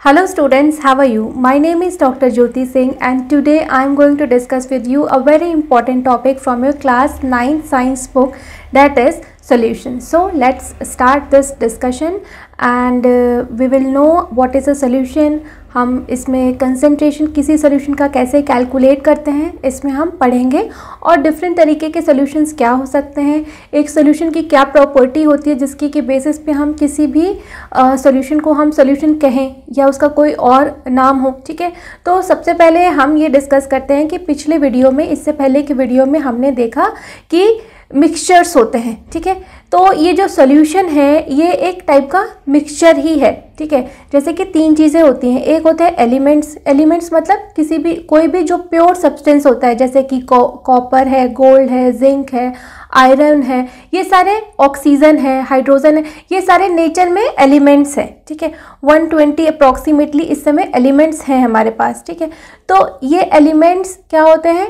Hello students, how are you? My name is Dr. Jyoti Singh and today I am going to discuss with you a very important topic from your class 9 science book, that is solution. So let's start this discussion and we will know what is a solution. हम इसमें concentration किसी solution का कैसे calculate करते हैं इसमें हम पढ़ेंगे और डिफरेंट तरीके के सोल्यूशंस क्या हो सकते हैं, एक सोल्यूशन की क्या प्रॉपर्टी होती है जिसकी के बेसिस पे हम किसी भी सोल्यूशन को हम सोल्यूशन कहें या उसका कोई और नाम हो। ठीक है, तो सबसे पहले हम ये डिस्कस करते हैं कि पिछले वीडियो में, इससे पहले के वीडियो में हमने देखा कि मिक्सचर्स होते हैं। ठीक है, तो ये जो सॉल्यूशन है ये एक टाइप का मिक्सचर ही है। ठीक है, जैसे कि तीन चीज़ें होती हैं, एक होता है एलिमेंट्स मतलब किसी भी कोई भी जो प्योर सब्सटेंस होता है, जैसे कि कॉपर है, गोल्ड है, जिंक है, आयरन है, ये सारे ऑक्सीजन है, हाइड्रोजन है, ये सारे नेचर में एलिमेंट्स हैं। ठीक है, 120 अप्रॉक्सीमेटली इस समय एलिमेंट्स हैं हमारे पास। ठीक है, तो ये एलिमेंट्स क्या होते हैं,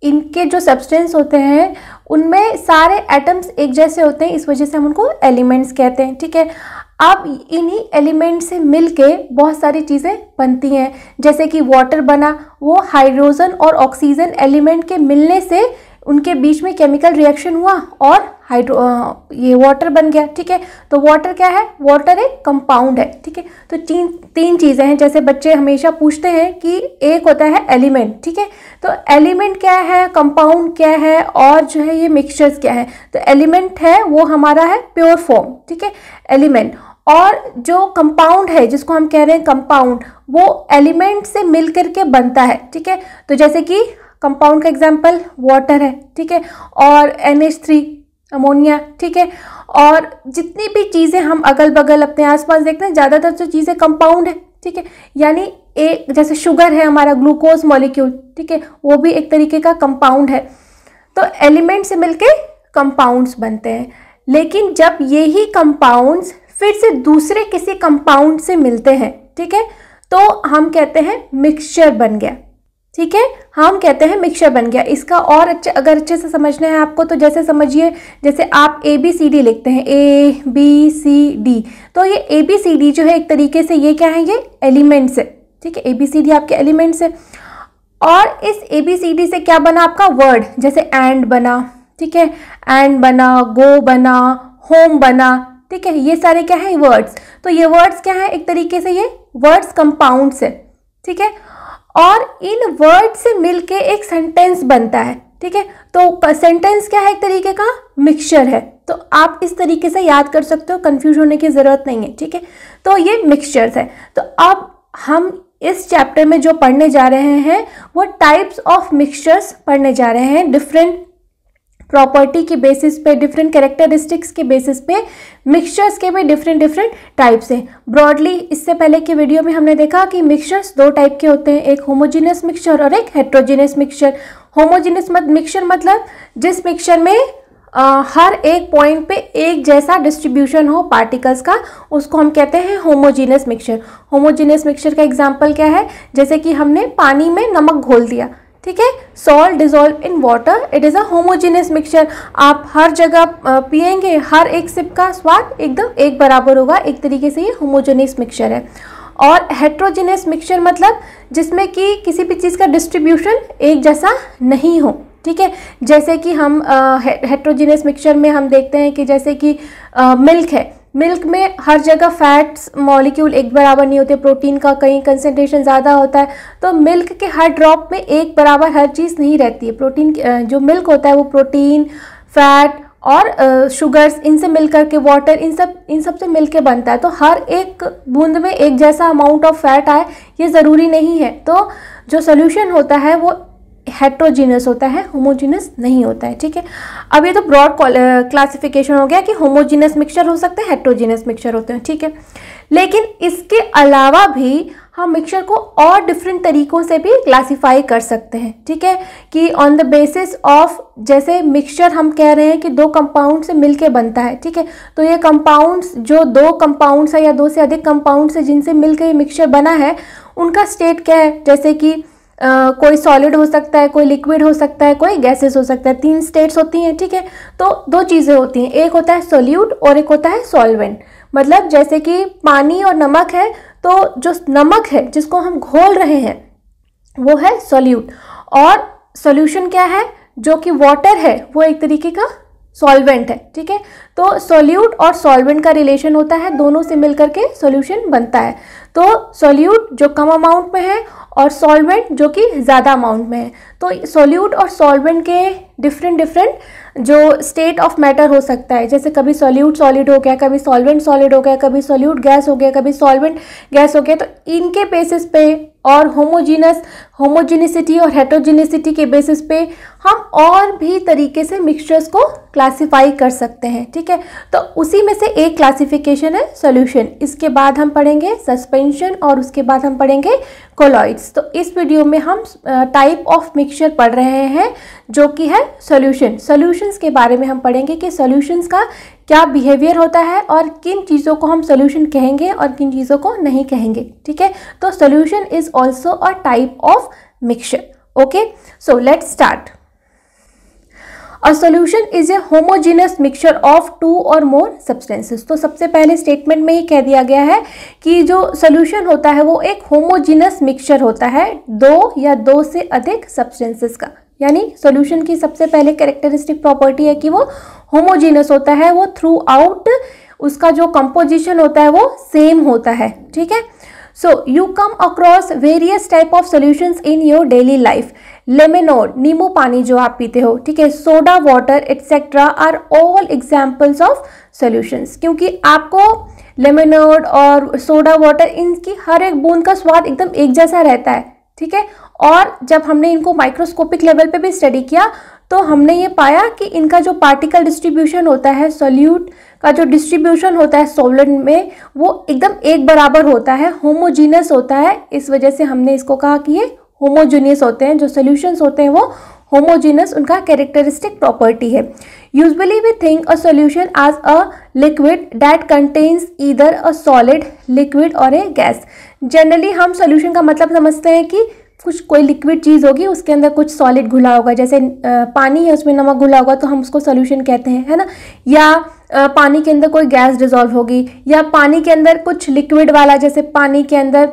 इनके जो सब्सटेंस होते हैं उनमें सारे एटम्स एक जैसे होते हैं, इस वजह से हम उनको एलिमेंट्स कहते हैं। ठीक है, अब इन्हीं एलिमेंट से मिलके बहुत सारी चीज़ें बनती हैं, जैसे कि वाटर बना, वो हाइड्रोजन और ऑक्सीजन एलिमेंट के मिलने से उनके बीच में केमिकल रिएक्शन हुआ और ये वाटर बन गया। ठीक है, तो वाटर क्या है, वाटर एक कंपाउंड है। ठीक है, तो तीन चीज़ें हैं, जैसे बच्चे हमेशा पूछते हैं कि एक होता है एलिमेंट। ठीक है, तो एलिमेंट क्या है, कंपाउंड क्या है और जो है ये मिक्सचर्स क्या है। तो एलिमेंट है वो हमारा है प्योर फॉर्म। ठीक है, एलिमेंट, और जो कंपाउंड है जिसको हम कह रहे हैं कंपाउंड, वो एलिमेंट से मिल करके बनता है। ठीक है, तो जैसे कि कंपाउंड का एग्जांपल वाटर है। ठीक है, और NH3 अमोनिया। ठीक है, और जितनी भी चीज़ें हम अगल बगल अपने आसपास देखते हैं ज़्यादातर जो चीज़ें कंपाउंड है। ठीक है, यानी एक जैसे शुगर है हमारा ग्लूकोज मॉलिक्यूल, ठीक है, वो भी एक तरीके का कंपाउंड है। तो एलिमेंट से मिलके कंपाउंड्स बनते हैं, लेकिन जब यही कंपाउंड्स फिर से दूसरे किसी कंपाउंड से मिलते हैं, ठीक है, तो हम कहते हैं मिक्सचर बन गया। ठीक है, हम कहते हैं मिक्सचर बन गया। इसका और अगर अच्छे से समझना है आपको तो जैसे समझिए, जैसे आप ABCD लिखते हैं, ABCD, तो ये ABCD जो है एक तरीके से ये क्या है, ये एलिमेंट्स है। ठीक है, ABCD आपके एलिमेंट्स है, और इस ABCD से क्या बना आपका वर्ड, जैसे एंड बना। ठीक है, एंड बना, गो बना, होम बना। ठीक है, ये सारे क्या है, वर्ड्स। तो ये वर्ड्स क्या है, एक तरीके से ये वर्ड्स कंपाउंड्स है। ठीक है, और इन वर्ड से मिलके एक सेंटेंस बनता है। ठीक है, तो सेंटेंस क्या है, एक तरीके का मिक्सचर है। तो आप इस तरीके से याद कर सकते हो, कंफ्यूज होने की ज़रूरत नहीं है। ठीक है, तो ये मिक्सचर्स है। तो अब हम इस चैप्टर में जो पढ़ने जा रहे हैं वो टाइप्स ऑफ मिक्सचर्स पढ़ने जा रहे हैं, डिफरेंट प्रॉपर्टी के बेसिस पे, डिफरेंट कैरेक्टरिस्टिक्स के बेसिस पे मिक्सचर्स के भी डिफरेंट टाइप्स हैं। ब्रॉडली इससे पहले के वीडियो में हमने देखा कि मिक्सचर्स दो टाइप के होते हैं, एक होमोजेनियस मिक्सचर और एक हेट्रोजेनियस मिक्सचर। होमोजेनियस मिक्सचर मतलब जिस मिक्सचर में हर एक पॉइंट पे एक जैसा डिस्ट्रीब्यूशन हो पार्टिकल्स का, उसको हम कहते हैं होमोजेनियस मिक्सचर। होमोजेनियस मिक्सचर का एग्जांपल क्या है, जैसे कि हमने पानी में नमक घोल दिया। ठीक है, salt dissolve in water, it is a homogeneous mixture. आप हर जगह पिएंगे, हर एक सिप का स्वाद एकदम एक बराबर होगा, एक तरीके से ये होमोजेनियस मिक्सचर है। और हेट्रोजेनियस मिक्सचर मतलब जिसमें कि किसी भी चीज़ का डिस्ट्रीब्यूशन एक जैसा नहीं हो। ठीक है, जैसे कि हम हेट्रोजेनियस मिक्सचर में हम देखते हैं कि जैसे कि मिल्क है, मिल्क में हर जगह फैट्स मॉलिक्यूल एक बराबर नहीं होते, प्रोटीन का कहीं कंसंट्रेशन ज़्यादा होता है, तो मिल्क के हर ड्रॉप में एक बराबर हर चीज़ नहीं रहती है। प्रोटीन जो मिल्क होता है वो प्रोटीन, फैट और शुगर्स, इनसे मिलकर के वाटर, इन सब से मिलके बनता है। तो हर एक बूंद में एक जैसा अमाउंट ऑफ फैट आए ये ज़रूरी नहीं है। तो जो सोल्यूशन होता है वो हेट्रोजीनियस होता है, होमोजीनियस नहीं होता है। ठीक है, अब ये तो ब्रॉड क्लासिफिकेशन हो गया कि होमोजीनियस मिक्सचर हो सकते हैं, हेट्रोजीनियस मिक्सचर होते हैं। ठीक है, लेकिन इसके अलावा भी हम मिक्सचर को और डिफरेंट तरीकों से भी क्लासीफाई कर सकते हैं। ठीक है, कि ऑन द बेसिस ऑफ, जैसे मिक्सचर हम कह रहे हैं कि दो कंपाउंड से मिलके बनता है। ठीक है, तो ये कंपाउंड्स जो दो कंपाउंड्स है या दो से अधिक कंपाउंड्स है जिनसे मिलकर ये मिक्सचर बना है, उनका स्टेट क्या है, जैसे कि कोई सॉलिड हो सकता है, कोई लिक्विड हो सकता है, कोई गैसेस हो सकता है, तीन स्टेट्स होती हैं। ठीक है, तो दो चीज़ें होती हैं, एक होता है सोल्यूट और एक होता है सॉल्वेंट। मतलब जैसे कि पानी और नमक है तो जो नमक है जिसको हम घोल रहे हैं वो है सोल्यूट, और सॉल्यूशन क्या है, जो कि वाटर है वो एक तरीके का सॉल्वेंट है, ठीक है। तो सोल्यूट और सॉल्वेंट का रिलेशन होता है, दोनों से मिलकर के सॉल्यूशन बनता है। तो सोल्यूट जो कम अमाउंट में है और सॉल्वेंट जो कि ज़्यादा अमाउंट में है। तो सोल्यूट और सॉल्वेंट के डिफरेंट जो स्टेट ऑफ मैटर हो सकता है, जैसे कभी सोल्यूट सॉलिड हो गया, कभी सॉल्वेंट सॉलिड हो गया, कभी सोल्यूट गैस हो गया, कभी सॉल्वेंट गैस हो गया। तो इनके बेसिस पे और होमोजीनिसिटी और हेटेरोजीनिसिटी के बेसिस पे हम और भी तरीके से मिक्सचर्स को क्लासिफाई कर सकते हैं, ठीक है। तो उसी में से एक क्लासिफिकेशन है सॉल्यूशन। इसके बाद हम पढ़ेंगे सस्पेंशन और उसके बाद हम पढ़ेंगे कोलॉइड्स। तो इस वीडियो में हम टाइप ऑफ मिक्सचर पढ़ रहे हैं जो कि है सॉल्यूशन। सॉल्यूशंस के बारे में हम पढ़ेंगे कि सॉल्यूशंस का क्या बिहेवियर होता है और किन चीज़ों को हम सॉल्यूशन कहेंगे और किन चीज़ों को नहीं कहेंगे, ठीक है। तो solution is also a type of mixture. Okay, so let's start. A solution is a homogeneous mixture of two or more substances। तो सबसे पहले स्टेटमेंट में ही कह दिया गया है कि जो सोल्यूशन होता है वो एक होमोजीनस मिक्सचर होता है दो या दो से अधिक सब्सटेंसेस का। यानी सोल्यूशन की सबसे पहले कैरेक्टरिस्टिक प्रॉपर्टी है कि वो होमोजीनस होता है, वो थ्रू आउट उसका जो कंपोजिशन होता है वो सेम होता है, ठीक है। So you come across various type of solutions in your daily life। लेमनोड नींबू पानी जो आप पीते हो, ठीक है, soda water etcetera are all examples of solutions. क्योंकि आपको लेमनोड और सोडा वाटर इनकी हर एक बूंद का स्वाद एकदम एक जैसा रहता है, ठीक है। और जब हमने इनको माइक्रोस्कोपिक लेवल पे भी स्टडी किया तो हमने ये पाया कि इनका जो पार्टिकल डिस्ट्रीब्यूशन होता है, सॉल्यूट का जो डिस्ट्रीब्यूशन होता है सॉल्वेंट में, वो एकदम एक बराबर होता है, होमोजीनियस होता है। इस वजह से हमने इसको कहा कि ये होमोजीनियस होते हैं। जो सॉल्यूशंस होते हैं वो होमोजीनियस उनका कैरेक्टरिस्टिक प्रॉपर्टी है। Usually we think a solution as a liquid that contains either a solid, liquid or a gas. Generally हम सॉल्यूशन का मतलब समझते हैं कि कुछ कोई लिक्विड चीज़ होगी, उसके अंदर कुछ सॉलिड घुला होगा, जैसे पानी है उसमें नमक घुला होगा तो हम उसको सॉल्यूशन कहते हैं, है ना। या पानी के अंदर कोई गैस डिजॉल्व होगी, या पानी के अंदर कुछ लिक्विड वाला, जैसे पानी के अंदर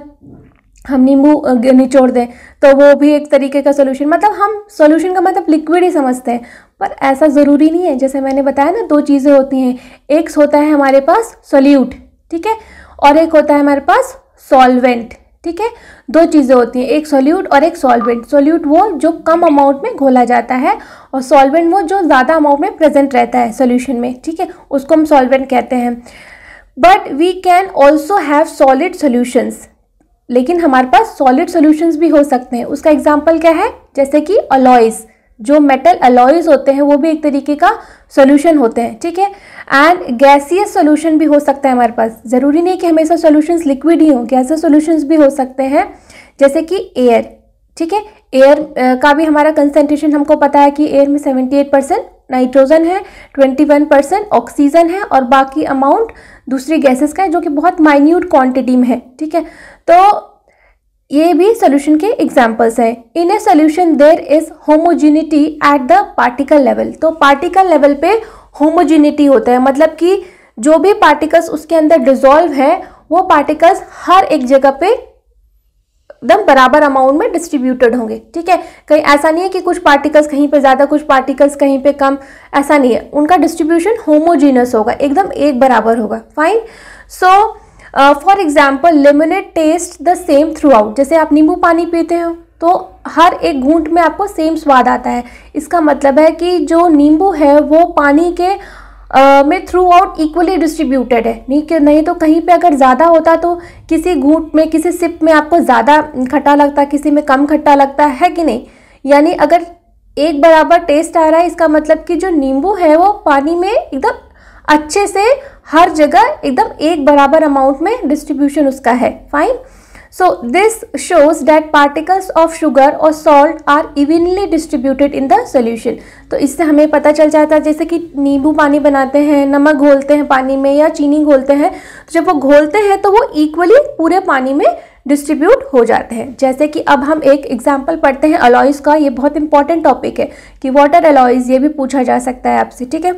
हम नींबू निचोड़ दें तो वो भी एक तरीके का सॉल्यूशन। मतलब हम सॉल्यूशन का मतलब लिक्विड ही समझते हैं, पर ऐसा ज़रूरी नहीं है। जैसे मैंने बताया ना, दो चीज़ें होती हैं, एक होता है हमारे पास सोल्यूट, ठीक है, और एक होता है हमारे पास सॉल्वेंट, ठीक है। दो चीज़ें होती हैं, एक सोल्यूट और एक सॉल्वेंट। सोल्यूट वो जो कम अमाउंट में घोला जाता है और सॉल्वेंट वो जो ज़्यादा अमाउंट में प्रेजेंट रहता है सोल्यूशन में, ठीक है, उसको हम सॉल्वेंट कहते हैं। But we can also have solid solutions. लेकिन हमारे पास सॉलिड सोल्यूशंस भी हो सकते हैं। उसका एग्जाम्पल क्या है, जैसे कि अलॉयज़, जो मेटल अलॉयज़ होते हैं वो भी एक तरीके का सॉल्यूशन होते हैं, ठीक है। एंड गैसियस सॉल्यूशन भी हो सकता है हमारे पास। ज़रूरी नहीं कि हमेशा सॉल्यूशंस लिक्विड ही हों, गैसियस सॉल्यूशंस भी हो सकते हैं, जैसे कि एयर, ठीक है। एयर का भी हमारा कंसंट्रेशन हमको पता है कि एयर में 78% नाइट्रोजन है, 21% ऑक्सीजन है और बाकी अमाउंट दूसरी गैसेस का है, जो कि बहुत माइन्यूट क्वांटिटी में है, ठीक है। तो ये भी सोल्यूशन के एग्जाम्पल्स हैं। In a solution there is homogeneity at the particle level. तो पार्टिकल लेवल पे होमोजिनिटी होता है, मतलब कि जो भी पार्टिकल्स उसके अंदर डिसॉल्व है वो पार्टिकल्स हर एक जगह पे एकदम बराबर अमाउंट में डिस्ट्रीब्यूटेड होंगे, ठीक है। कहीं ऐसा नहीं है कि कुछ पार्टिकल्स कहीं पे ज़्यादा, कुछ पार्टिकल्स कहीं पे कम, ऐसा नहीं है। उनका डिस्ट्रीब्यूशन होमोजीनस होगा, एकदम एक बराबर होगा। Fine. So for example lemonade taste the same throughout. जैसे आप नींबू पानी पीते हो तो हर एक घूंट में आपको सेम स्वाद आता है। इसका मतलब है कि जो नींबू है वो पानी के में थ्रू आउट इक्वली डिस्ट्रीब्यूटेड है। नहीं तो कहीं पे अगर ज़्यादा होता तो किसी घूंट में, किसी सिप में आपको ज़्यादा खट्टा लगता, किसी में कम खट्टा लगता है कि नहीं। यानी अगर एक बराबर टेस्ट आ रहा है, इसका मतलब कि जो नींबू है वो पानी में एकदम अच्छे से हर जगह एकदम एक बराबर अमाउंट में डिस्ट्रीब्यूशन उसका है। Fine. So this shows that particles of sugar और salt are evenly distributed in the solution. तो इससे हमें पता चल जाता है, जैसे कि नींबू पानी बनाते हैं, नमक घोलते हैं पानी में या चीनी घोलते हैं, तो जब वो घोलते हैं तो वो इक्वली पूरे पानी में डिस्ट्रीब्यूट हो जाते हैं। जैसे कि अब हम एक एग्जाम्पल पढ़ते हैं अलॉयज़ का। ये बहुत इंपॉर्टेंट टॉपिक है कि वाटर अलॉयज़, ये भी पूछा जा सकता है आपसे, ठीक है।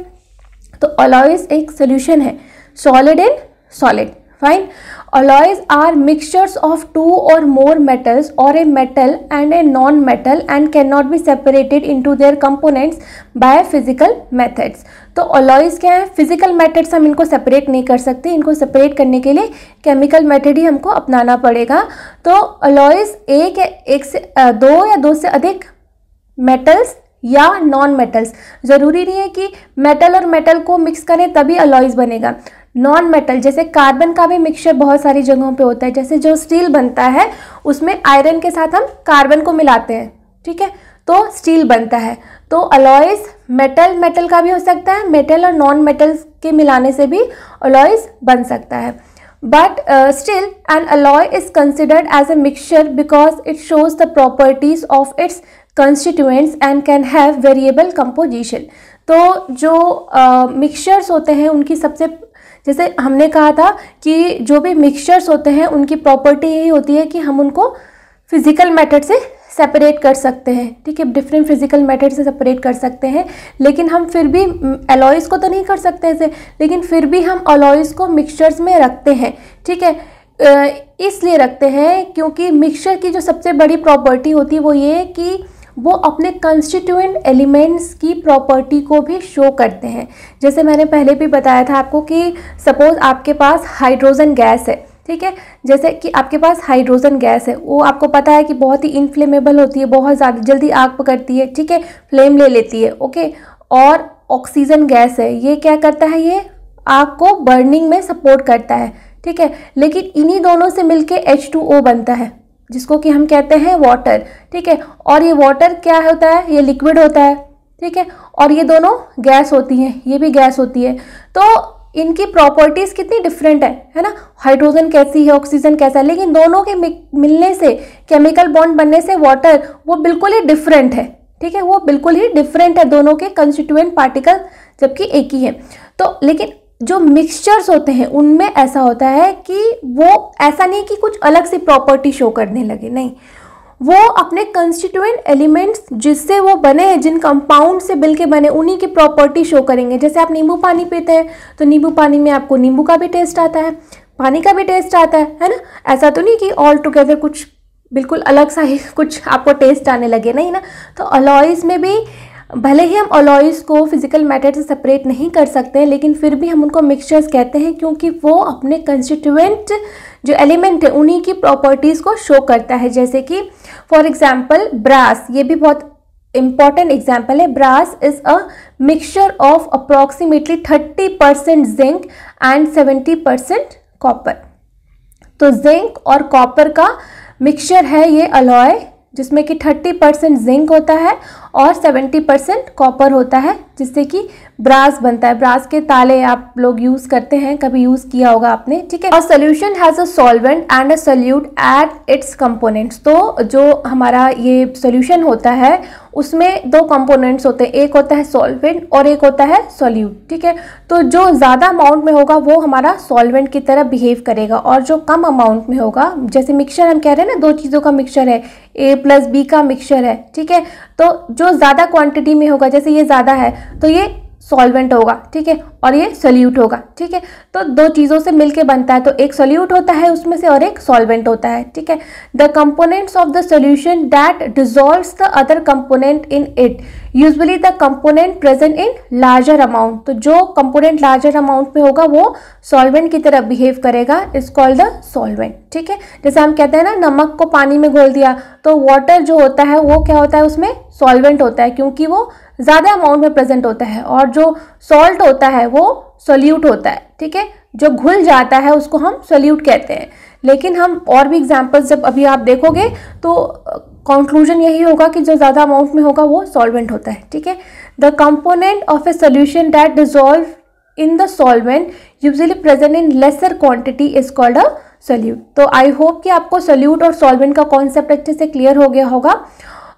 तो अलॉयज़ एक सोल्यूशन है, solid in solid. Fine. Alloys are mixtures of two or more metals or a metal and a non-metal and cannot be separated into their components by physical methods. तो alloys क्या है? Physical methods हम इनको separate नहीं कर सकते, इनको separate करने के लिए केमिकल मेथड ही हमको अपनाना पड़ेगा. तो alloys एक से दो या दो से अधिक मेटल्स या नॉन मेटल्स, ज़रूरी नहीं है कि मेटल और मेटल को मिक्स करें तभी अलॉयज़ बनेगा. नॉन मेटल जैसे कार्बन का भी मिक्सचर बहुत सारी जगहों पे होता है, जैसे जो स्टील बनता है उसमें आयरन के साथ हम कार्बन को मिलाते हैं, ठीक है, तो स्टील बनता है. तो अलॉयज़ मेटल का भी हो सकता है, मेटल और नॉन मेटल के मिलाने से भी अलॉयज़ बन सकता है. But still an alloy is considered as a mixture because it shows the properties of its constituents and can have variable composition. तो जो मिक्सचर्स होते हैं उनकी सबसे, जैसे हमने कहा था कि जो भी मिक्सचर्स होते हैं उनकी प्रॉपर्टी यही होती है कि हम उनको फिजिकल मेथड से सेपरेट कर सकते हैं, ठीक है, डिफरेंट फिजिकल मेथड से सेपरेट कर सकते हैं. लेकिन हम फिर भी अलॉयज़ को तो नहीं कर सकते ऐसे, लेकिन फिर भी हम अलॉयज़ को मिक्सचर्स में रखते हैं, ठीक है. इसलिए रखते हैं क्योंकि मिक्सचर की जो सबसे बड़ी प्रॉपर्टी होती है वो ये कि वो अपने कंस्टिट्यूएंट एलिमेंट्स की प्रॉपर्टी को भी शो करते हैं. जैसे मैंने पहले भी बताया था आपको कि सपोज़ आपके पास हाइड्रोजन गैस है, ठीक है, जैसे कि आपके पास हाइड्रोजन गैस है, वो आपको पता है कि बहुत ही इनफ्लेमेबल होती है, बहुत ज़्यादा जल्दी आग पकड़ती है, ठीक है, फ्लेम ले लेती है, ओके. और ऑक्सीजन गैस है, ये क्या करता है, ये आग को बर्निंग में सपोर्ट करता है, ठीक है. लेकिन इन्हीं दोनों से मिलके H2O बनता है जिसको कि हम कहते हैं वाटर, ठीक है. और ये वाटर क्या होता है, ये लिक्विड होता है, ठीक है. और ये दोनों गैस होती हैं, ये भी गैस होती है. तो इनकी प्रॉपर्टीज़ कितनी डिफरेंट है ना. हाइड्रोजन कैसी है, ऑक्सीजन कैसा है, लेकिन दोनों के मिलने से, केमिकल बॉन्ड बनने से वाटर वो बिल्कुल ही डिफरेंट है, ठीक है, वो बिल्कुल ही डिफरेंट है दोनों के कंस्टिट्यूएंट पार्टिकल, जबकि एक ही है. तो लेकिन जो मिक्सचर्स होते हैं उनमें ऐसा होता है कि वो ऐसा नहीं कि कुछ अलग सी प्रॉपर्टी शो करने लगे, नहीं, वो अपने कंस्टिट्यूएंट एलिमेंट्स जिससे वो बने हैं, जिन कंपाउंड से मिलके बने, उन्हीं की प्रॉपर्टी शो करेंगे. जैसे आप नींबू पानी पीते हैं तो नींबू पानी में आपको नींबू का भी टेस्ट आता है, पानी का भी टेस्ट आता है ना. ऐसा तो नहीं कि ऑल टुगेदर कुछ बिल्कुल अलग सा ही कुछ आपको टेस्ट आने लगे, नहीं ना. तो अलॉयज़ में भी भले ही हम अलॉयज़ को फिजिकल मैटर से सेपरेट नहीं कर सकते, लेकिन फिर भी हम उनको मिक्सचर्स कहते हैं क्योंकि वो अपने कंस्टिट्यूएंट जो एलिमेंट है उन्हीं की प्रॉपर्टीज़ को शो करता है. जैसे कि फॉर एग्जांपल ब्रास, ये भी बहुत इंपॉर्टेंट एग्जांपल है. Brass is a mixture of approximately 30% zinc and 70% copper. तो जिंक और कॉपर का मिक्सचर है ये अलॉय, जिसमें कि 30% जिंक होता है और 70% कॉपर होता है, जिससे कि ब्रास बनता है. ब्रास के ताले आप लोग यूज़ करते हैं, कभी यूज़ किया होगा आपने, ठीक है. और solution has a solvent and a solute at its components. तो जो हमारा ये सोल्यूशन होता है उसमें दो कंपोनेंट्स होते हैं, एक होता है सॉल्वेंट और एक होता है सोल्यूट, ठीक है. तो जो ज़्यादा अमाउंट में होगा वो हमारा सॉल्वेंट की तरह बिहेव करेगा, और जो कम अमाउंट में होगा, जैसे मिक्सचर हम कह रहे हैं ना, दो चीज़ों का मिक्सचर है, A+B का मिक्सचर है, ठीक है. तो जो ज़्यादा क्वांटिटी में होगा, जैसे ये ज़्यादा है तो ये सॉल्वेंट होगा, ठीक है, और ये सोल्यूट होगा, ठीक है. तो दो चीज़ों से मिलके बनता है, तो एक सोल्यूट होता है उसमें से और एक सॉल्वेंट होता है, ठीक है. The components of the solution that dissolves the other component in it, usually the component present in larger amount. तो जो कंपोनेंट लार्जर अमाउंट में होगा वो सॉल्वेंट की तरह बिहेव करेगा, इज कॉल्ड द सॉल्वेंट, ठीक है. जैसे हम कहते हैं ना, नमक को पानी में घोल दिया, तो वाटर जो होता है वो क्या होता है, उसमें सॉल्वेंट होता है क्योंकि वो ज़्यादा अमाउंट में प्रेजेंट होता है, और जो सॉल्ट होता है वो सोल्यूट होता है, ठीक है. जो घुल जाता है उसको हम सोल्यूट कहते हैं. लेकिन हम और भी एग्जांपल्स जब अभी आप देखोगे तो कंक्लूजन यही होगा कि जो ज़्यादा अमाउंट में होगा वो सॉल्वेंट होता है, ठीक है. The component of a solution that dissolve in the solvent usually present in laser quantity is called a solute. तो आई होप कि आपको सोल्यूट और सॉल्वेंट का कॉन्सेप्ट अच्छे से क्लियर हो गया होगा.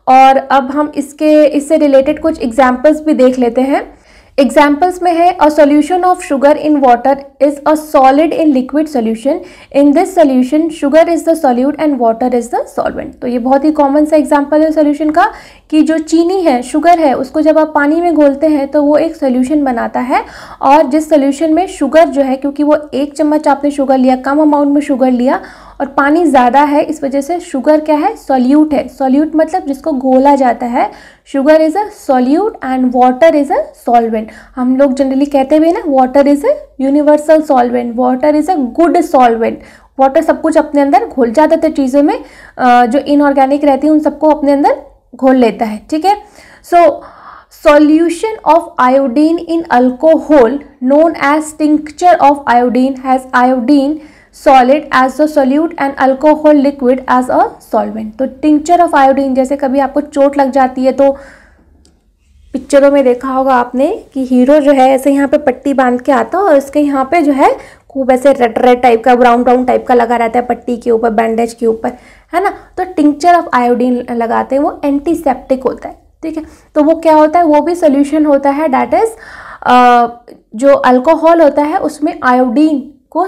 और अब हम इससे रिलेटेड कुछ एग्जाम्पल्स भी देख लेते हैं. एग्जाम्पल्स में है a solution of sugar in water is a solid in liquid solution, in this solution sugar is the solute and water is the solvent. तो ये बहुत ही कॉमन सा एग्जाम्पल है सॉल्यूशन का कि जो चीनी है, शुगर है, उसको जब आप पानी में घोलते हैं तो वो एक सॉल्यूशन बनाता है, और जिस सॉल्यूशन में शुगर जो है, क्योंकि वो 1 चम्मच आपने शुगर लिया, कम अमाउंट में शुगर लिया और पानी ज़्यादा है, इस वजह से शुगर क्या है, सॉल्यूट है। सॉल्यूट मतलब जिसको घोला जाता है। Sugar is a solute and water is a solvent. हम लोग जनरली कहते भी ना, water is a universal solvent, water is a good solvent. Water सब कुछ अपने अंदर घोल जाता था, चीज़ों में जो इनऑर्गेनिक रहती है उन सबको अपने अंदर घोल लेता है, ठीक है। सो solution of iodine in alcohol known as tincture of iodine has iodine solid as a solute and alcohol liquid as a solvent। तो tincture of iodine, जैसे कभी आपको चोट लग जाती है तो पिक्चरों में देखा होगा आपने कि हीरो जो है ऐसे यहाँ पे पट्टी बांध के आता है और उसके यहाँ पे जो है खूब ऐसे रेड टाइप का, ब्राउन टाइप का लगा रहता है पट्टी के ऊपर, बैंडेज के ऊपर, है ना। तो टिंक्चर ऑफ आयोडीन लगाते हैं, वो एंटीसेप्टिक होता है, ठीक है। तो वो क्या होता है, वो भी सोल्यूशन होता है, दैट इज जो अल्कोहल होता है उसमें आयोडीन को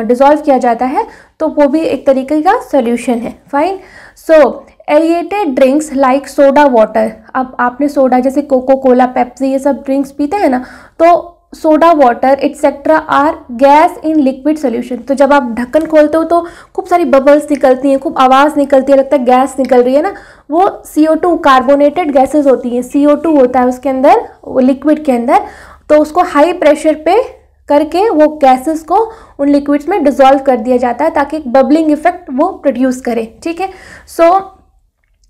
डिसॉल्व किया जाता है, तो वो भी एक तरीके का सोल्यूशन है। Fine. So aerated drinks like soda water, अब आपने सोडा जैसे कोको कोला, पेप्सी, ये सब ड्रिंक्स पीते हैं ना, तो soda water etcetera are gas in liquid solution. तो जब आप ढक्कन खोलते हो तो खूब सारी बबल्स निकलती हैं, खूब आवाज़ निकलती है, लगता है गैस निकल रही है ना, वो CO2 कार्बोनेटेड गैसेस होती हैं। CO2 होता है उसके अंदर, वो लिक्विड के अंदर, तो उसको हाई प्रेशर पे करके वो गैसेस को उन लिक्विड्स में डिसॉल्व कर दिया जाता है ताकि एक बबलिंग इफेक्ट वो प्रोड्यूस करे, ठीक है। सो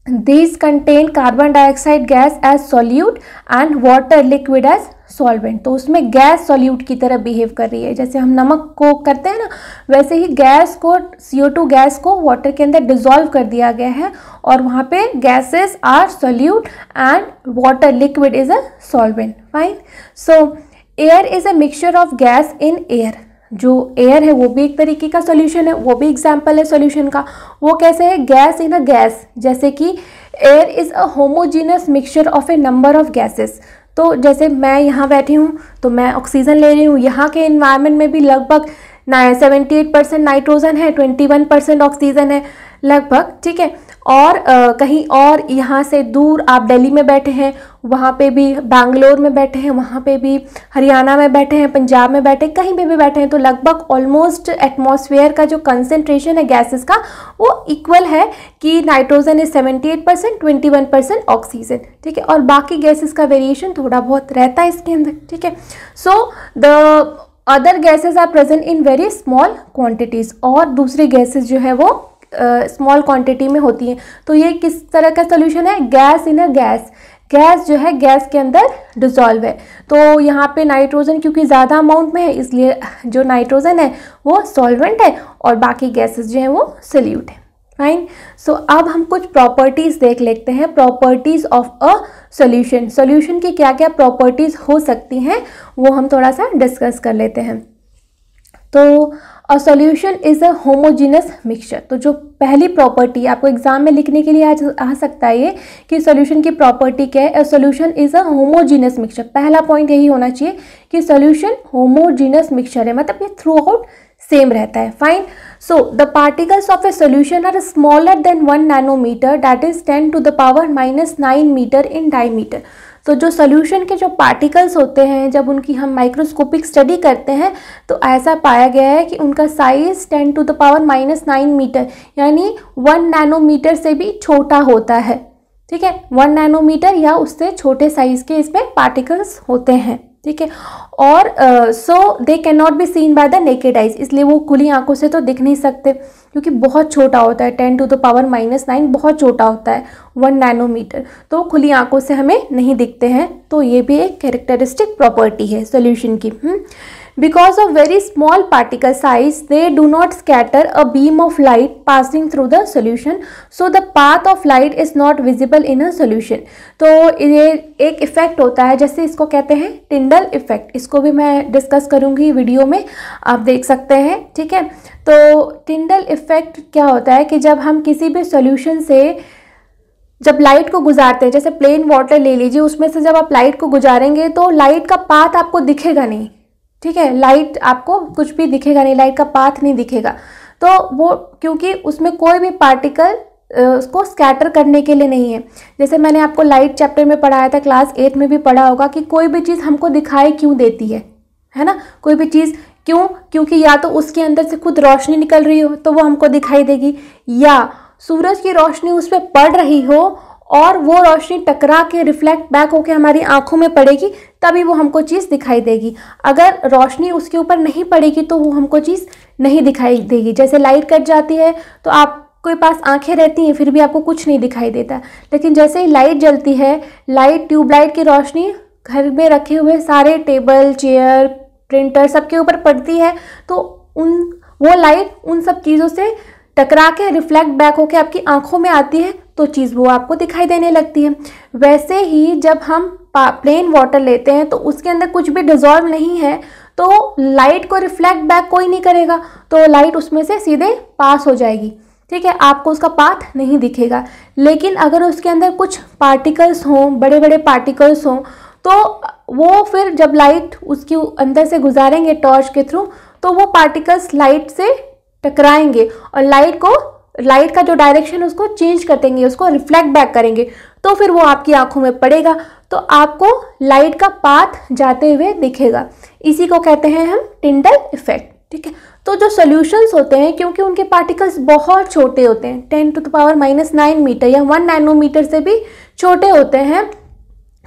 these contain carbon dioxide gas as solute and water liquid as solvent। तो उसमें गैस सॉल्यूट की तरह बिहेव कर रही है, जैसे हम नमक को करते हैं ना, वैसे ही गैस को, CO2 गैस को वाटर के अंदर डिसॉल्व कर दिया गया है और वहाँ पे gases are solute and water liquid is a solvent. Fine. So air is a mixture of gas in air. जो एयर है वो भी एक तरीके का सॉल्यूशन है, वो भी एग्जाम्पल है सॉल्यूशन का। वो कैसे है, गैस इन अ गैस, जैसे कि air is a homogeneous mixture of A number of gases. तो जैसे मैं यहाँ बैठी हूँ तो मैं ऑक्सीजन ले रही हूँ, यहाँ के इन्वायरमेंट में भी लगभग 78% नाइट्रोजन है, 21% ऑक्सीजन है लगभग, ठीक है। और कहीं और यहाँ से दूर आप दिल्ली में बैठे हैं, वहाँ पे भी, बैंगलोर में बैठे हैं, वहाँ पे भी, हरियाणा में बैठे हैं, पंजाब में बैठे, कहीं पे भी बैठे हैं, तो लगभग ऑलमोस्ट एटमॉस्फेयर का जो कंसंट्रेशन है गैसेस का वो इक्वल है कि नाइट्रोजन इज 78%, 21% ऑक्सीजन, ठीक है। और बाकी गैसेस का वेरिएशन थोड़ा बहुत रहता है इसके अंदर, ठीक है। So the other gases are present in very small quantities, और दूसरी गैसेज जो है वो स्मॉल क्वांटिटी में होती हैं। तो ये किस तरह का सोल्यूशन है, gas in a gas. Gas जो है गैस के अंदर डिसॉल्व है, तो यहाँ पे नाइट्रोजन क्योंकि ज़्यादा अमाउंट में है इसलिए जो नाइट्रोजन है वो सॉल्वेंट है और बाकी गैसेस जो है वो सोल्यूट है। फाइन। सो अब हम कुछ प्रॉपर्टीज़ देख लेते हैं, properties of a solution. Solution की क्या क्या प्रॉपर्टीज़ हो सकती हैं वो हम थोड़ा सा डिस्कस कर लेते हैं। तो a solution is a homogeneous mixture. तो जो पहली प्रॉपर्टी आपको एग्जाम में लिखने के लिए आ सकता है ये कि सॉल्यूशन की प्रॉपर्टी क्या है, a solution is a homogeneous mixture. पहला पॉइंट यही होना चाहिए कि सॉल्यूशन होमोजीनस मिक्सचर है, मतलब ये थ्रू आउट सेम रहता है। Fine. So the particles of a solution are smaller than 1 nanometre, that is 10 to the power -9 metre in diameter. तो जो सोल्यूशन के जो पार्टिकल्स होते हैं, जब उनकी हम माइक्रोस्कोपिक स्टडी करते हैं तो ऐसा पाया गया है कि उनका size 10 to the power -9 metre, यानी 1 नैनोमीटर से भी छोटा होता है, ठीक है। 1 नैनोमीटर या उससे छोटे साइज के इसमें पार्टिकल्स होते हैं, ठीक है। और so they can not be seen by the naked eyes, इसलिए वो खुली आंखों से तो दिख नहीं सकते क्योंकि बहुत छोटा होता है, 10 to the power -9 बहुत छोटा होता है, 1 नैनोमीटर, तो खुली आंखों से हमें नहीं दिखते हैं। तो ये भी एक कैरेक्टरिस्टिक प्रॉपर्टी है सोल्यूशन की। Because of very small particle size, they do not scatter a beam of light passing through the solution, so the path of light is not visible in a solution। तो ये एक effect होता है, जैसे इसको कहते हैं टिंडल इफेक्ट, इसको भी मैं डिस्कस करूँगी वीडियो में, आप देख सकते हैं, ठीक है। तो टिंडल इफेक्ट क्या होता है कि जब हम किसी भी सॉल्यूशन से जब लाइट को गुजारते हैं, जैसे प्लेन वाटर ले लीजिए, उसमें से जब आप लाइट को गुजारेंगे तो लाइट का पाथ आपको दिखेगा नहीं, ठीक है, लाइट आपको कुछ भी दिखेगा नहीं, लाइट का पाथ नहीं दिखेगा। तो वो क्योंकि उसमें कोई भी पार्टिकल उसको स्कैटर करने के लिए नहीं है। जैसे मैंने आपको लाइट चैप्टर में पढ़ाया था, क्लास 8 में भी पढ़ा होगा कि कोई भी चीज़ हमको दिखाई क्यों देती है ना, कोई भी चीज़ क्यों, क्योंकि या तो उसके अंदर से खुद रोशनी निकल रही हो तो वो हमको दिखाई देगी, या सूरज की रोशनी उस पर पड़ रही हो और वो रोशनी टकरा के रिफ्लेक्ट बैक होके हमारी आंखों में पड़ेगी, तभी वो हमको चीज़ दिखाई देगी। अगर रोशनी उसके ऊपर नहीं पड़ेगी तो वो हमको चीज़ नहीं दिखाई देगी। जैसे लाइट कट जाती है तो आपके पास आंखें रहती हैं फिर भी आपको कुछ नहीं दिखाई देता, लेकिन जैसे ही लाइट जलती है, लाइट, ट्यूबलाइट की रोशनी घर में रखे हुए सारे टेबल, चेयर, प्रिंटर सबके ऊपर पड़ती है, तो वो लाइट उन सब चीज़ों से टकरा के रिफ्लेक्ट बैक होके आपकी आंखों में आती है, तो चीज़ वो आपको दिखाई देने लगती है। वैसे ही जब हम प्लेन वाटर लेते हैं तो उसके अंदर कुछ भी डिजॉल्व नहीं है, तो लाइट को रिफ्लेक्ट बैक कोई नहीं करेगा, तो लाइट उसमें से सीधे पास हो जाएगी, ठीक है, आपको उसका पाथ नहीं दिखेगा। लेकिन अगर उसके अंदर कुछ पार्टिकल्स हों, बड़े बड़े पार्टिकल्स हों, तो वो फिर जब लाइट उसके अंदर से गुजारेंगे टॉर्च के थ्रू, तो वो पार्टिकल्स लाइट से टकराएंगे और लाइट का जो डायरेक्शन उसको चेंज कर देंगे, उसको रिफ्लेक्ट बैक करेंगे, तो फिर वो आपकी आंखों में पड़ेगा, तो आपको लाइट का पाथ जाते हुए दिखेगा। इसी को कहते हैं हम टिंडल इफेक्ट, ठीक है। तो जो सॉल्यूशंस होते हैं, क्योंकि उनके पार्टिकल्स बहुत छोटे होते हैं, 10⁻⁹ मीटर या 1 नैनोमीटर से भी छोटे होते हैं,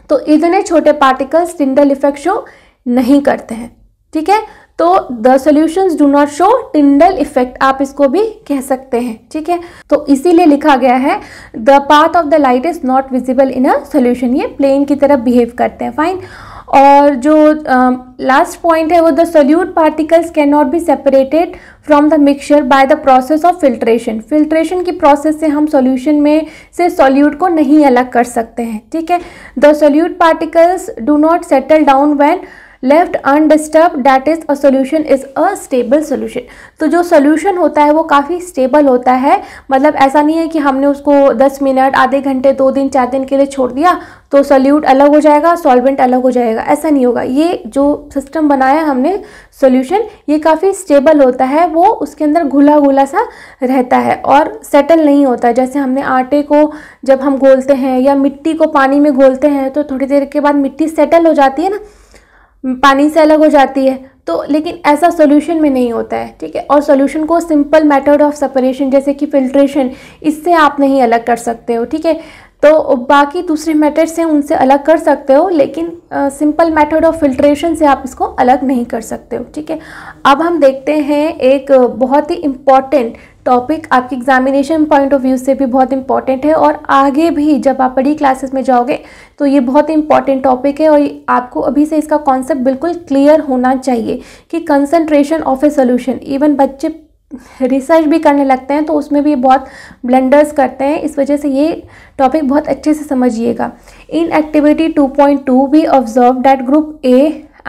तो इतने छोटे पार्टिकल्स टिंडल इफेक्ट शो नहीं करते हैं, ठीक है। तो the solutions do not show Tyndall effect, आप इसको भी कह सकते हैं, ठीक है। तो इसीलिए लिखा गया है the path of the light is not visible in a solution, ये प्लेन की तरह बिहेव करते हैं, फाइन। और जो लास्ट पॉइंट है वो the solute particles can not be separated from the mixture by the process of filtration. Filtration की प्रोसेस से हम सॉल्यूशन में से सोल्यूट को नहीं अलग कर सकते हैं, ठीक है। The solute particles do not settle down when left undisturb, that is a solution is a stable solution. तो जो सोल्यूशन होता है वो काफ़ी स्टेबल होता है, मतलब ऐसा नहीं है कि हमने उसको 10 मिनट, आधे घंटे, 2 दिन, 4 दिन के लिए छोड़ दिया तो सोल्यूट अलग हो जाएगा, सॉल्वेंट अलग हो जाएगा, ऐसा नहीं होगा। ये जो सिस्टम बनाया हमने सोल्यूशन, ये काफ़ी स्टेबल होता है, वो उसके अंदर घुला घुला सा रहता है और सेटल नहीं होता। जैसे हमने आटे को जब हम घोलते हैं या मिट्टी को पानी में घोलते हैं तो थोड़ी देर के बाद मिट्टी सेटल हो जाती है ना, पानी से अलग हो जाती है, तो लेकिन ऐसा सॉल्यूशन में नहीं होता है, ठीक है। और सॉल्यूशन को सिंपल मेथड ऑफ सेपरेशन जैसे कि फिल्ट्रेशन, इससे आप नहीं अलग कर सकते हो, ठीक है। तो बाकी दूसरे मेथड से उनसे अलग कर सकते हो, लेकिन सिंपल मेथड ऑफ फिल्ट्रेशन से आप इसको अलग नहीं कर सकते हो, ठीक है। अब हम देखते हैं एक बहुत ही इम्पॉर्टेंट टॉपिक, आपकी एग्जामिनेशन पॉइंट ऑफ व्यू से भी बहुत इंपॉर्टेंट है और आगे भी जब आप बड़ी क्लासेस में जाओगे तो ये बहुत ही इंपॉर्टेंट टॉपिक है और आपको अभी से इसका कॉन्सेप्ट बिल्कुल क्लियर होना चाहिए कि concentration of a solution. Even बच्चे रिसर्च भी करने लगते हैं तो उसमें भी बहुत ब्लेंडर्स करते हैं, इस वजह से ये टॉपिक बहुत अच्छे से समझिएगा। इन activity 2.2 we observed that group A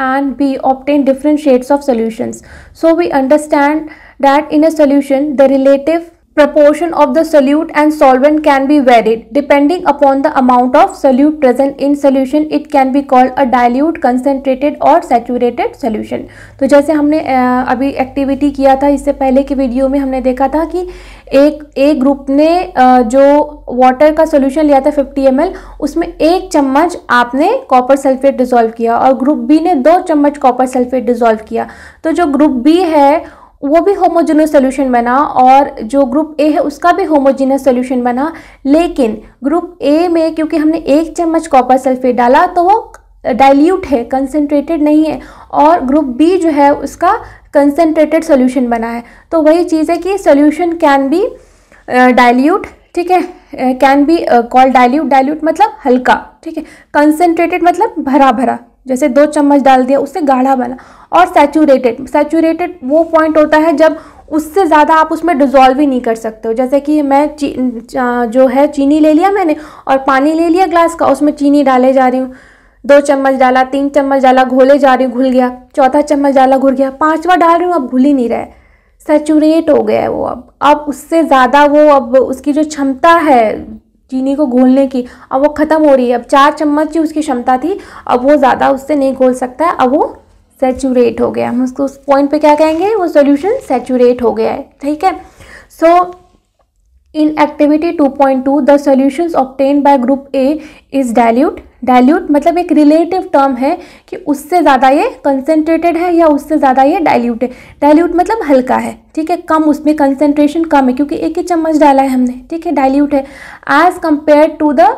and B obtain different shades of solutions. So we understand that in a solution the relative proportion of the solute and solvent can be varied depending upon the amount of solute present in solution. It can be called a dilute, concentrated or saturated solution. तो जैसे हमने अभी activity किया था, इससे पहले की video में हमने देखा था कि एक ग्रुप ने जो वाटर का सोल्यूशन लिया था 50 ml, उसमें 1 चम्मच आपने कॉपर सल्फेट डिसॉल्व किया और ग्रुप बी ने 2 चम्मच कॉपर सल्फेट डिसॉल्व किया। तो जो ग्रुप बी है वो भी होमोजेनस सोल्यूशन बना और जो ग्रुप ए है उसका भी होमोजेनस सोल्यूशन बना, लेकिन ग्रुप ए में क्योंकि हमने 1 चम्मच कॉपर सल्फेट डाला तो वो डाइल्यूट है, कंसनट्रेटेड नहीं है, और ग्रुप बी जो है उसका कंसनट्रेटेड सोल्यूशन बना है। तो वही चीज़ है कि सोल्यूशन कैन बी डाइल्यूट, ठीक है, can be called dilute, dilute मतलब हल्का, ठीक है, कंसनट्रेटेड मतलब भरा भरा, जैसे 2 चम्मच डाल दिया उससे गाढ़ा बना, और सैचुरेटेड, सैचुरेटेड वो पॉइंट होता है जब उससे ज़्यादा आप उसमें डिज़ोल्व ही नहीं कर सकते हो। जैसे कि मैं जो है चीनी ले लिया मैंने और पानी ले लिया ग्लास का, उसमें चीनी डाले जा रही हूँ, 2 चम्मच डाला, 3 चम्मच डाला, घोले जा रही हूँ, घुल गया, 4था चम्मच डाला, घुल गया, 5वां डाल रही हूँ, अब घुल ही नहीं रहा है, सैचुरेट हो गया है वो। अब उससे ज़्यादा वो, अब उसकी जो क्षमता है चीनी को घोलने की, अब वो ख़त्म हो रही है। अब 4 चम्मच ही उसकी क्षमता थी, अब वो ज़्यादा उससे नहीं घोल सकता है, अब वो सैचुरेट हो गया। हम उसको उस पॉइंट पे क्या कहेंगे, वो सॉल्यूशन सैचुरेट हो गया है। ठीक है। So in activity 2.2 the solutions obtained by group A is dilute. Dilute मतलब एक रिलेटिव टर्म है कि उससे ज़्यादा ये कंसेंट्रेटेड है या उससे ज़्यादा ये डाइल्यूट है। डाइल्यूट मतलब हल्का है, ठीक है, कम, उसमें कंसेंट्रेशन कम है क्योंकि एक ही चम्मच डाला है हमने, ठीक है, डाइल्यूट है। As compare to the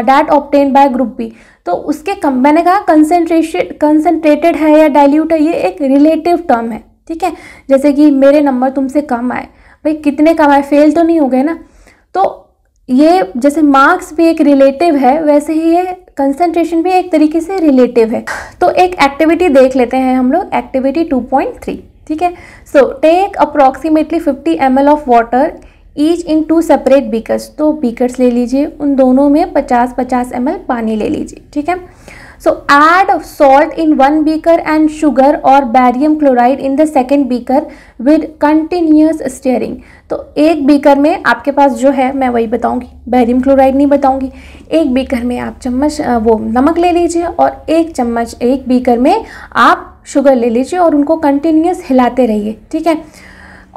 that obtained by group B, तो उसके कम, मैंने कहा कंसेंट्रेटेड है या डाइल्यूट है, ये एक रिलेटिव टर्म है। ठीक है, जैसे कि मेरे नंबर तुमसे कम आए, भाई कितने कम आए, फेल तो नहीं हो गए ना। तो ये जैसे मार्क्स भी एक रिलेटिव है, वैसे ही ये कंसंट्रेशन भी एक तरीके से रिलेटिव है। तो एक एक्टिविटी देख लेते हैं हम लोग, एक्टिविटी 2.3। ठीक है। So take approximately 50 ml of water each in 2 separate beakers. तो बीकर्स ले लीजिए, उन दोनों में 50-50 ml पानी ले लीजिए। ठीक है। So add salt in one beaker and sugar or barium chloride in the second beaker with continuous stirring। तो एक बीकर में आपके पास जो है, मैं वही बताऊंगी, बैरियम क्लोराइड नहीं बताऊंगी। एक बीकर में आप चम्मच वो नमक ले लीजिए और एक बीकर में आप शुगर ले लीजिए और उनको कंटिन्यूस हिलाते रहिए। ठीक है,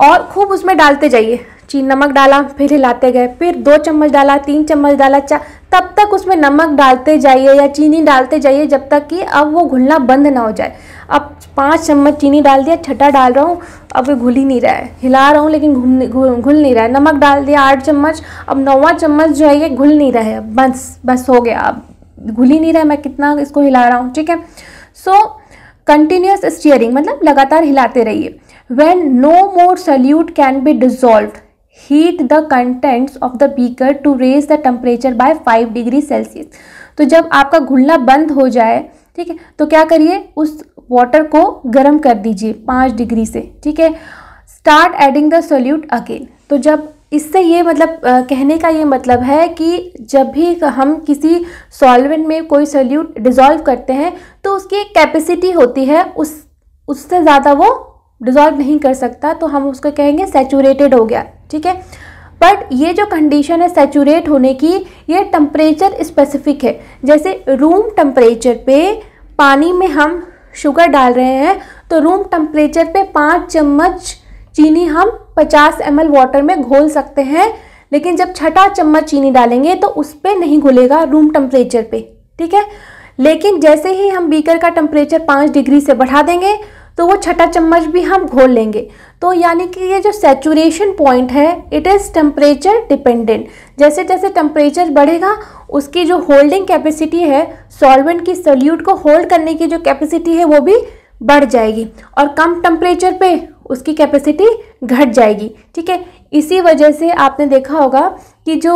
और खूब उसमें डालते जाइए। नमक डाला, फिर हिलाते गए, फिर 2 चम्मच डाला, 3 चम्मच डाला, तब तक उसमें नमक डालते जाइए या चीनी डालते जाइए जब तक कि अब वो घुलना बंद ना हो जाए। अब 5 चम्मच चीनी डाल दिया, छठा डाल रहा हूँ, अब वो घुल ही नहीं रहा है, हिला रहा हूँ लेकिन घुल नहीं रहा है। नमक डाल दिया 8 चम्मच, अब 9वां चम्मच जो है ये घुल नहीं रहा है, बस हो गया, अब घुल ही नहीं रहा है, मैं कितना इसको हिला रहा हूँ। ठीक है। सो कंटिन्यूस स्टीयरिंग मतलब लगातार हिलाते रहिए। When no more solute can be dissolved, heat the contents of the beaker to raise the temperature by 5 degree Celsius. तो जब आपका घुलना बंद हो जाए, ठीक है, तो क्या करिए, उस वाटर को गर्म कर दीजिए 5 डिग्री से। ठीक है। Start adding the solute again. तो जब इससे ये मतलब कहने का ये मतलब है कि जब भी हम किसी सॉल्वेंट में कोई सॉल्यूट डिसॉल्व करते हैं तो उसकी एक कैपेसिटी होती है, उससे ज़्यादा वो डिसॉल्व नहीं कर सकता, तो हम उसको कहेंगे सैचुरेटेड हो गया। ठीक है। बट ये जो कंडीशन है सैचुरेट होने की, ये टेम्परेचर स्पेसिफिक है। जैसे रूम टेम्परेचर पे पानी में हम शुगर डाल रहे हैं, तो रूम टेम्परेचर पे 5 चम्मच चीनी हम 50 ml वाटर में घोल सकते हैं, लेकिन जब छठा चम्मच चीनी डालेंगे तो उस पर नहीं घुलेगा रूम टेम्परेचर पे। ठीक है। लेकिन जैसे ही हम बीकर का टेम्परेचर 5 डिग्री से बढ़ा देंगे तो वो छठा चम्मच भी हम घोल लेंगे। तो यानी कि ये जो सैचुरेशन पॉइंट है, इट इज़ टेम्परेचर डिपेंडेंट। जैसे जैसे टेम्परेचर बढ़ेगा उसकी जो होल्डिंग कैपेसिटी है, सॉल्वेंट की सॉल्यूट को होल्ड करने की जो कैपेसिटी है वो भी बढ़ जाएगी, और कम टेम्परेचर पे उसकी कैपेसिटी घट जाएगी। ठीक है। इसी वजह से आपने देखा होगा कि जो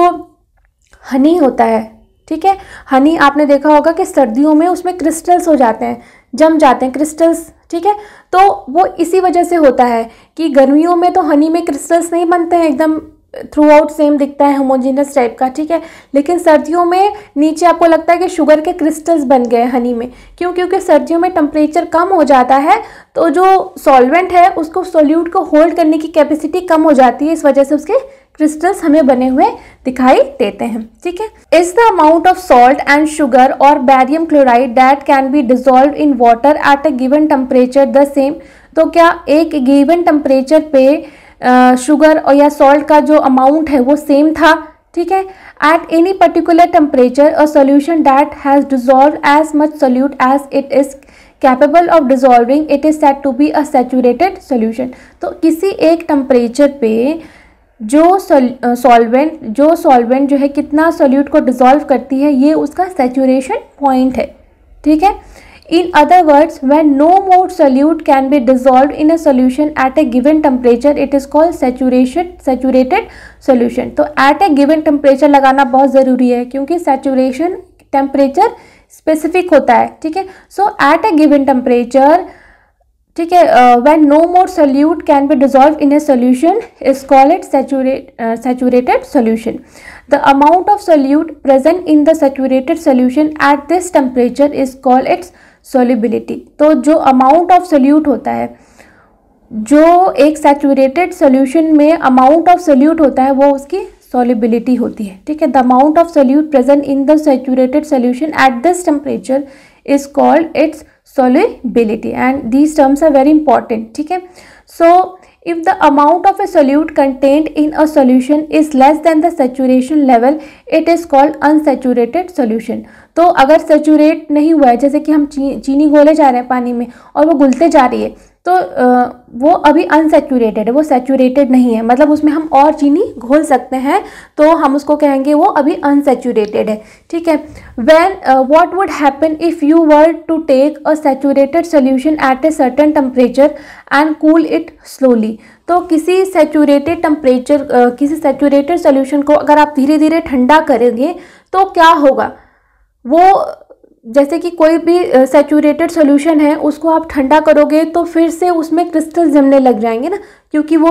हनी होता है, ठीक है, हनी आपने देखा होगा कि सर्दियों में उसमें क्रिस्टल्स हो जाते हैं, जम जाते हैं क्रिस्टल्स। ठीक है। तो वो इसी वजह से होता है कि गर्मियों में तो हनी में क्रिस्टल्स नहीं बनते हैं, एकदम थ्रू आउट सेम दिखता है, होमोजेनस टाइप का। ठीक है। लेकिन सर्दियों में नीचे आपको लगता है कि शुगर के क्रिस्टल्स बन गए हनी में। क्यों? क्योंकि सर्दियों में टेम्परेचर कम हो जाता है, तो जो सॉल्वेंट है उसको सोल्यूट को होल्ड करने की कैपेसिटी कम हो जाती है, इस वजह से उसके क्रिस्टल्स हमें बने हुए दिखाई देते हैं। ठीक है। Is the amount of salt and sugar और barium chloride that can be dissolve in water at a given temperature the same. तो क्या एक गिवन टेम्परेचर पे शुगर और या सॉल्ट का जो अमाउंट है वो सेम था? ठीक है। At any particular temperature a solution that has dissolve as much solute as it is capable of dissolving, it is said to be a saturated solution. तो किसी एक टेम्परेचर पे जो सॉल्वेंट जो है कितना सोल्यूट को डिसॉल्व करती है, ये उसका सैचुरेशन पॉइंट है। ठीक है। In other words, when no more solute can be dissolved in a solution at a given temperature, it is called saturated solution। तो at a given temperature लगाना बहुत ज़रूरी है, क्योंकि saturation temperature specific होता है। ठीक है। So at a given temperature, ठीक है, when no more solute can be dissolved in a solution is called it saturated solution। The amount of solute present in the saturated solution at this temperature is called its solubility। तो जो amount of solute होता है, जो एक saturated solution में amount of solute होता है, वो उसकी सॉल्युबिलिटी होती है, ठीक है। The amount of solute present in the saturated solution at this temperature is called its solubility and these terms are very important, ठीक है। So if the amount of a solute contained in a solution is less than the saturation level, it is called unsaturated solution। तो अगर saturate नहीं हुआ है, जैसे कि हम चीनी घोले जा रहे हैं पानी में और वो घुलते जा रही है, तो वो अभी अनसैचुरेटेड है, वो सैचुरेटेड नहीं है, मतलब उसमें हम और चीनी घोल सकते हैं, तो हम उसको कहेंगे वो अभी अनसैचुरेटेड है, ठीक है। When what would happen if you were to take a saturated solution at a certain temperature and cool it slowly. तो किसी सैचुरेटेड टेम्परेचर किसी सैचुरेटेड सोल्यूशन को अगर आप धीरे धीरे ठंडा करेंगे तो क्या होगा, वो जैसे कि कोई भी सैचुरेटेड सॉल्यूशन है उसको आप ठंडा करोगे तो फिर से उसमें क्रिस्टल जमने लग जाएंगे ना, क्योंकि वो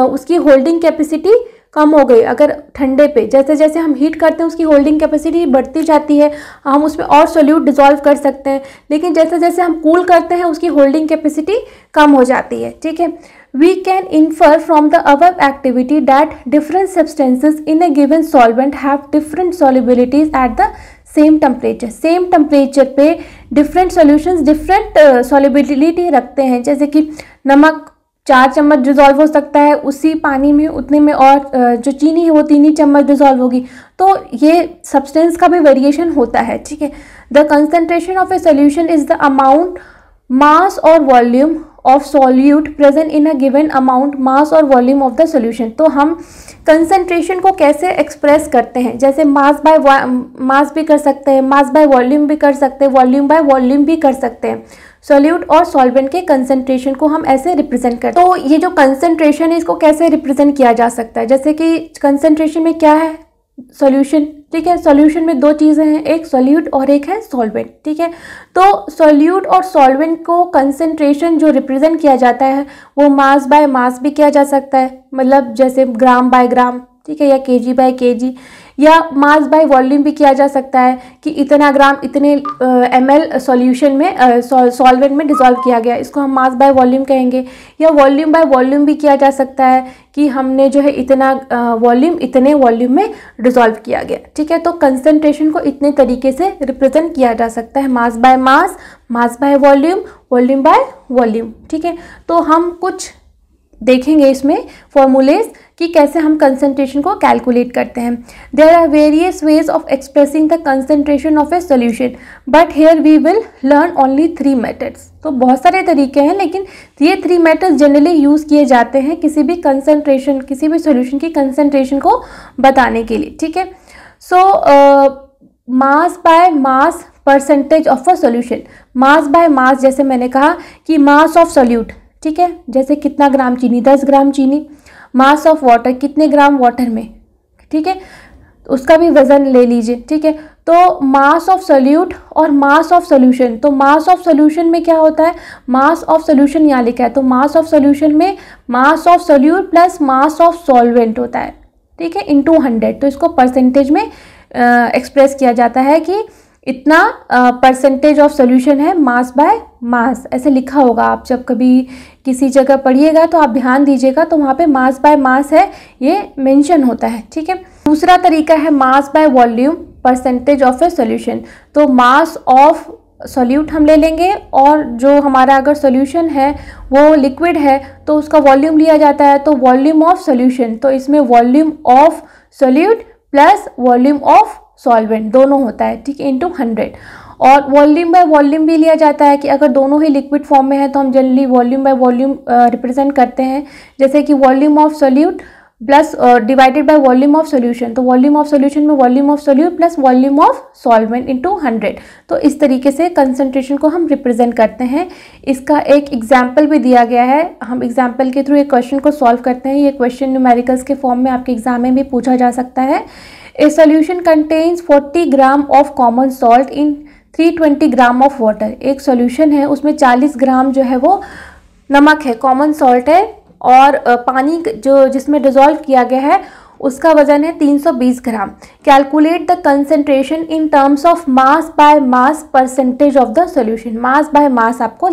उसकी होल्डिंग कैपेसिटी कम हो गई। अगर ठंडे पे जैसे जैसे हम हीट करते हैं उसकी होल्डिंग कैपेसिटी बढ़ती जाती है, हम उसमें और सोल्यूट डिसॉल्व कर सकते हैं, लेकिन जैसे जैसे हम कूल करते हैं उसकी होल्डिंग कैपेसिटी कम हो जाती है, ठीक है। We can infer from the above activity that different substances in a given solvent have different solubilities at the same temperature पे डिफरेंट सॉल्यूशंस डिफरेंट सॉल्युबिलिटी रखते हैं। जैसे कि नमक 4 चम्मच डिज़ोल्व हो सकता है उसी पानी में, उतने में और जो चीनी है वो 3 ही चम्मच डिज़ोल्व होगी, तो ये सब्सटेंस का भी वेरिएशन होता है, ठीक है। The concentration of a solution is the amount mass और volume of solute present in a given amount mass और वॉल्यूम ऑफ द सोल्यूशन। तो हम कंसंट्रेशन को कैसे एक्सप्रेस करते हैं, जैसे मास बाय मास भी कर सकते हैं, मास बाय वॉल्यूम भी कर सकते हैं, वॉल्यूम बाय वॉल्यूम भी कर सकते हैं। सॉल्यूट और सॉल्वेंट के कंसंट्रेशन को हम ऐसे रिप्रेजेंट करते हैं। तो ये जो कंसंट्रेशन है इसको कैसे रिप्रेजेंट किया जा सकता है, जैसे कि कंसंट्रेशन में क्या है, सॉल्यूशन, ठीक है। सॉल्यूशन में 2 चीज़ें हैं, एक सॉल्यूट और एक है सॉल्वेंट, ठीक है। तो सॉल्यूट और सॉल्वेंट को कंसंट्रेशन जो रिप्रेजेंट किया जाता है वो मास बाय मास भी किया जा सकता है, मतलब जैसे ग्राम बाय ग्राम, ठीक है, या केजी बाय केजी, या मास बाय वॉल्यूम भी किया जा सकता है कि इतना ग्राम इतने ml सॉल्यूशन में सॉल्वेंट में डिसॉल्व किया गया, इसको हम मास बाय वॉल्यूम कहेंगे। या वॉल्यूम बाय वॉल्यूम भी किया जा सकता है कि हमने जो है इतना वॉल्यूम इतने वॉल्यूम में डिसॉल्व किया गया, ठीक है। तो कंसंट्रेशन को इतने तरीके से रिप्रेजेंट किया जा सकता है, मास by mass, mass by volume, volume by volume, ठीक है। तो हम कुछ देखेंगे इसमें फॉर्मूलेज कि कैसे हम कंसंट्रेशन को कैलकुलेट करते हैं। There are various ways of expressing the concentration of a solution, but here we will learn only 3 methods. तो बहुत सारे तरीके हैं, लेकिन ये 3 मेथड्स जनरली यूज़ किए जाते हैं किसी भी कंसंट्रेशन, किसी भी सोल्यूशन की कंसंट्रेशन को बताने के लिए, ठीक है। So mass by mass percentage of a solution, mass by mass, जैसे मैंने कहा कि मास ऑफ सोल्यूट, ठीक है, जैसे कितना ग्राम चीनी, 10 ग्राम चीनी, मास ऑफ वाटर, कितने ग्राम वाटर में, ठीक है, उसका भी वजन ले लीजिए, ठीक है। तो मास ऑफ सोल्यूट और मास ऑफ सोल्यूशन, तो मास ऑफ सोल्यूशन में क्या होता है, मास ऑफ सोल्यूशन यहाँ लिखा है, तो मास ऑफ सोल्यूशन में मास of solute plus mass of solvent होता है, ठीक है, इनटू 100। तो इसको परसेंटेज में एक्सप्रेस किया जाता है कि इतना परसेंटेज ऑफ सोल्यूशन है मास बाय मास, ऐसे लिखा होगा। आप जब कभी किसी जगह पढ़िएगा तो आप ध्यान दीजिएगा, तो वहाँ पे मास बाय मास है ये मेंशन होता है, ठीक है। दूसरा तरीका है mass by volume percentage of a solution. तो मास ऑफ सोल्यूट हम ले लेंगे और जो हमारा अगर सोल्यूशन है वो लिक्विड है तो उसका वॉल्यूम लिया जाता है, तो वॉल्यूम ऑफ सोल्यूशन, तो इसमें volume of solute plus volume of solvent दोनों होता है, ठीक है, इनटू 100। और वॉल्यूम बाय वॉल्यूम भी लिया जाता है कि अगर दोनों ही लिक्विड फॉर्म में है तो हम generally volume by volume represent करते हैं, जैसे कि volume of solute plus divided by volume of solution. तो वॉल्यूम ऑफ सोल्यूशन में volume of solute plus volume of solvent into 100। तो इस तरीके से कंसंट्रेशन को हम रिप्रेजेंट करते हैं। इसका एक एग्जाम्पल भी दिया गया है, हम एग्जाम्पल के थ्रू एक क्वेश्चन को सॉल्व करते हैं। ये क्वेश्चन न्यूमेरिकल्स के फॉर्म में आपके एग्जाम में भी पूछा जा सकता है। A solution contains 40 gram of common salt in 320 gram of water. एक सोल्यूशन है उसमें 40 ग्राम जो है वो नमक है, कॉमन सॉल्ट है, और पानी जो जिसमें डिज़ोल्व किया गया है उसका वजन है 320 gram. Calculate the concentration in terms of mass by mass percentage of the solution. Mass by mass आपको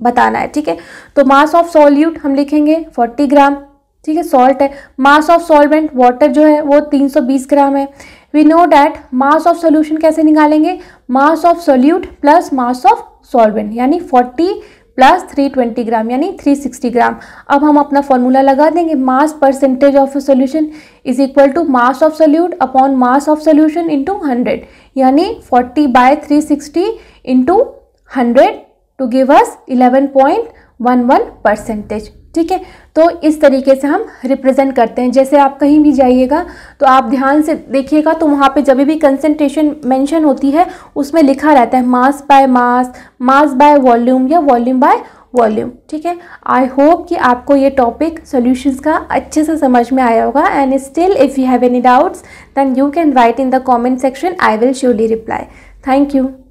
बताना है, ठीक है। तो मास ऑफ सोल्यूट हम लिखेंगे 40 ग्राम, ठीक है, सॉल्ट है। मास ऑफ सॉल्वेंट वाटर जो है वो 320 ग्राम है। We know that mass of solution कैसे निकालेंगे, mass of solute plus mass of solvent, यानी 40 प्लस 320 ग्राम यानी 360 ग्राम। अब हम अपना फॉर्मूला लगा देंगे, mass percentage of solution is equal to mass of solute upon mass of solution into 100, यानी 40/360 इंटू 100 टू गिव अस 11.11%। ठीक है, तो इस तरीके से हम रिप्रेजेंट करते हैं। जैसे आप कहीं भी जाइएगा तो आप ध्यान से देखिएगा तो वहाँ पे जब भी कंसंट्रेशन मेंशन होती है उसमें लिखा रहता है मास by mass, mass by volume या वॉल्यूम बाय वॉल्यूम। ठीक है, आई होप कि आपको ये टॉपिक सॉल्यूशंस का अच्छे से समझ में आया होगा। And still if you have any doubts then you can write in the comment section, I will surely reply. Thank you.